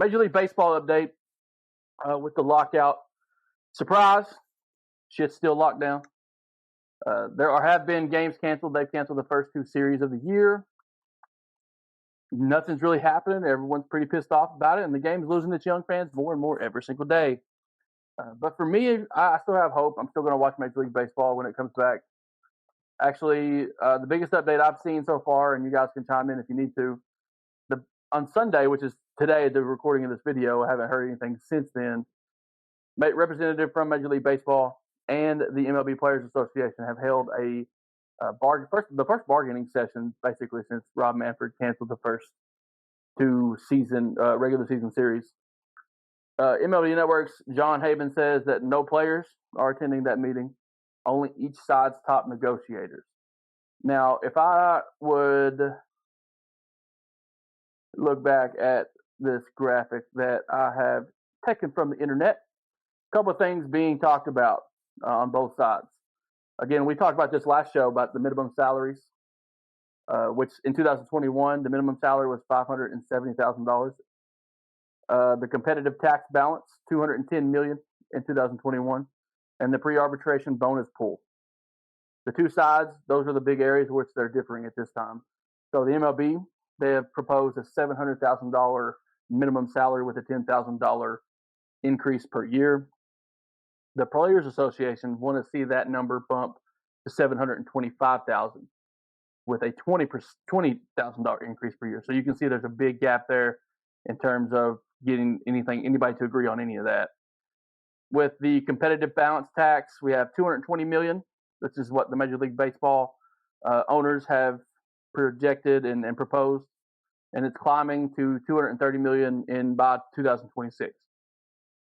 Major League Baseball update with the lockout. Surprise, shit's still locked down. There have been games canceled. They've canceled the first 2 series of the year. Nothing's really happening. Everyone's pretty pissed off about it, and the game's losing its young fans more and more every single day. But for me, I still have hope. I'm still going to watch Major League Baseball when it comes back. Actually, the biggest update I've seen so far, and you guys can chime in if you need to, on Sunday, which is today, the recording of this video, I haven't heard anything since then. Representative from Major League Baseball and the MLB Players Association have held the first bargaining session basically since Rob Manfred canceled the first 2 regular season series. MLB Network's John Haben says that no players are attending that meeting, only each side's top negotiators. Now, if I would look back at this graphic that I have taken from the internet, a couple of things being talked about on both sides. Again, we talked about this last show about the minimum salaries, which in 2021, the minimum salary was $570,000. The competitive tax balance, $210 million in 2021, and the pre-arbitration bonus pool. The 2 sides, those are the big areas which they're differing at this time. So the MLB, they have proposed a $700,000 minimum salary with a $10,000 increase per year. The Players Association want to see that number bump to $725,000 with a $20,000 increase per year. So you can see there's a big gap there in terms of getting anybody to agree on any of that. With the competitive balance tax, we have $220 million. This is what the Major League Baseball owners have projected and proposed, and it's climbing to $230 million by 2026.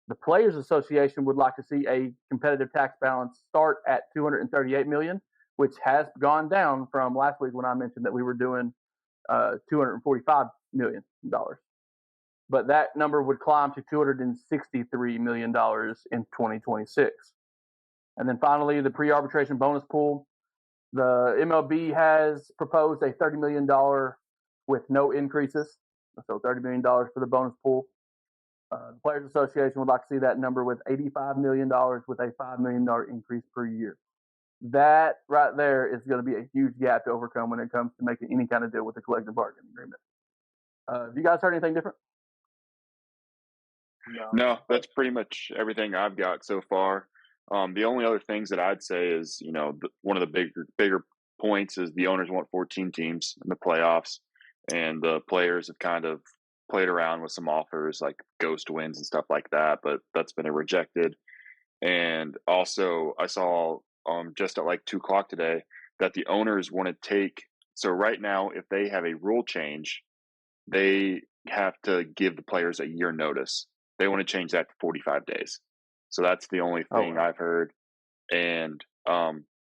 The Players Association would like to see a competitive tax balance start at $238 million, which has gone down from last week when I mentioned that we were doing $245 million. But that number would climb to $263 million in 2026. And then finally, the pre-arbitration bonus pool. The MLB has proposed a $30 million with no increases, so $30 million for the bonus pool. The Players Association would like to see that number with $85 million with a $5 million increase per year. That right there is going to be a huge gap to overcome when it comes to making any kind of deal with the collective bargaining agreement. Have you guys heard anything different? No, that's pretty much everything I've got so far. The only other things that I'd say is, one of the bigger points is the owners want 14 teams in the playoffs, and the players have kind of played around with some offers like ghost wins and stuff like that, but that's been rejected. And also, I saw just at like 2:00 today that the owners want to take. So right now, if they have a rule change, they have to give the players a year notice. They want to change that to 45 days. So that's the only thing I've heard. And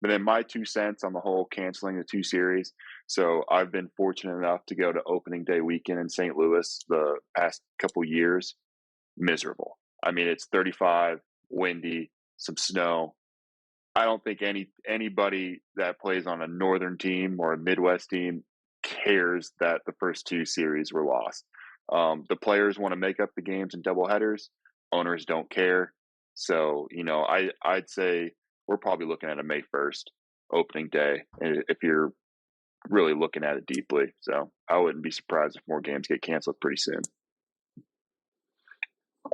but then my 2 cents on the whole canceling the 2 series. So I've been fortunate enough to go to opening day weekend in St. Louis the past couple years. Miserable. I mean, it's 35, windy, some snow. I don't think anybody that plays on a northern team or a Midwest team cares that the first 2 series were lost. The players want to make up the games in doubleheaders. Owners don't care. So, I'd say we're probably looking at a May 1st opening day if you're really looking at it deeply. So I wouldn't be surprised if more games get canceled pretty soon.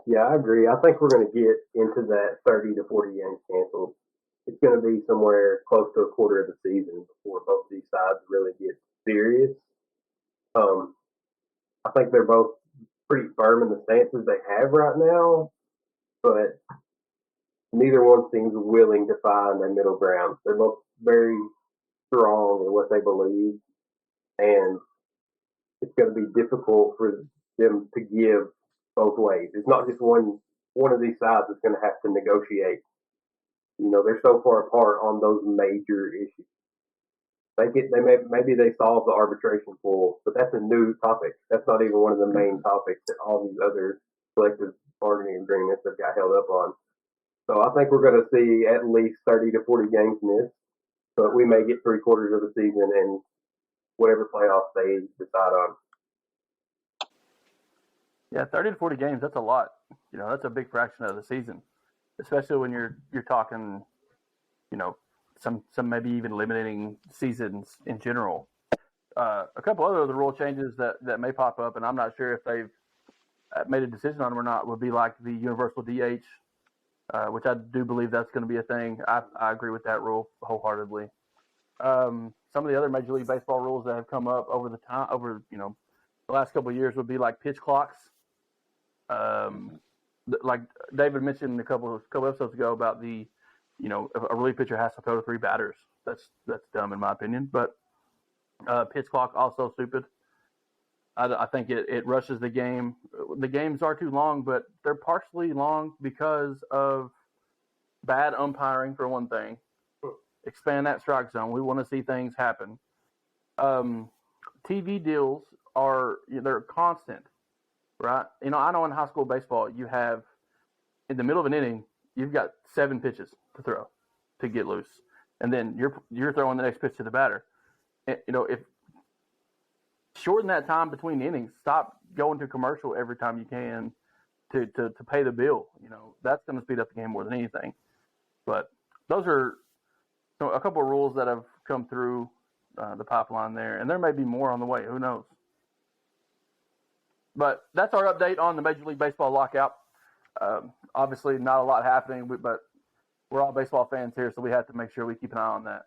Yeah, I agree. I think we're going to get into that 30 to 40 games canceled. It's going to be somewhere close to a quarter of the season before both these sides really get serious. I think they're both pretty firm in the stances they have right now, but neither one seems willing to find a middle ground. They're both very strong in what they believe, and it's going to be difficult for them to give both ways. It's not just one of these sides that's going to have to negotiate. They're so far apart on those major issues. Maybe they solve the arbitration pool, but that's a new topic. That's not even one of the main topics that all these other collective bargaining agreements have got held up on. So I think we're going to see at least 30 to 40 games missed, but we may get 3/4 of the season and whatever playoffs they decide on. Yeah, 30 to 40 games, that's a lot. That's a big fraction of the season, especially when you're talking, some maybe even eliminating seasons in general. A couple other of the rule changes that may pop up, and I'm not sure if they've made a decision on them or not, would be like the universal DH, which I do believe that's going to be a thing. I agree with that rule wholeheartedly. Some of the other Major League Baseball rules that have come up over the last couple of years would be like pitch clocks. Like David mentioned a couple episodes ago about a relief pitcher has to throw to 3 batters. That's dumb in my opinion, but pitch clock also stupid. I think it rushes the game. The games are too long, but they're partially long because of bad umpiring for one thing. Expand that strike zone. We want to see things happen. TV deals they're constant, right? I know in high school baseball you have, in the middle of an inning, you've got 7 pitches to throw to get loose, and then you're throwing the next pitch to the batter. If shorten that time between innings, stop going to commercial every time you can to pay the bill. That's going to speed up the game more than anything. But those are a couple of rules that have come through the pipeline there, and there may be more on the way. Who knows? But that's our update on the Major League Baseball lockout. Obviously, not a lot happening, but we're all baseball fans here, so we have to make sure we keep an eye on that.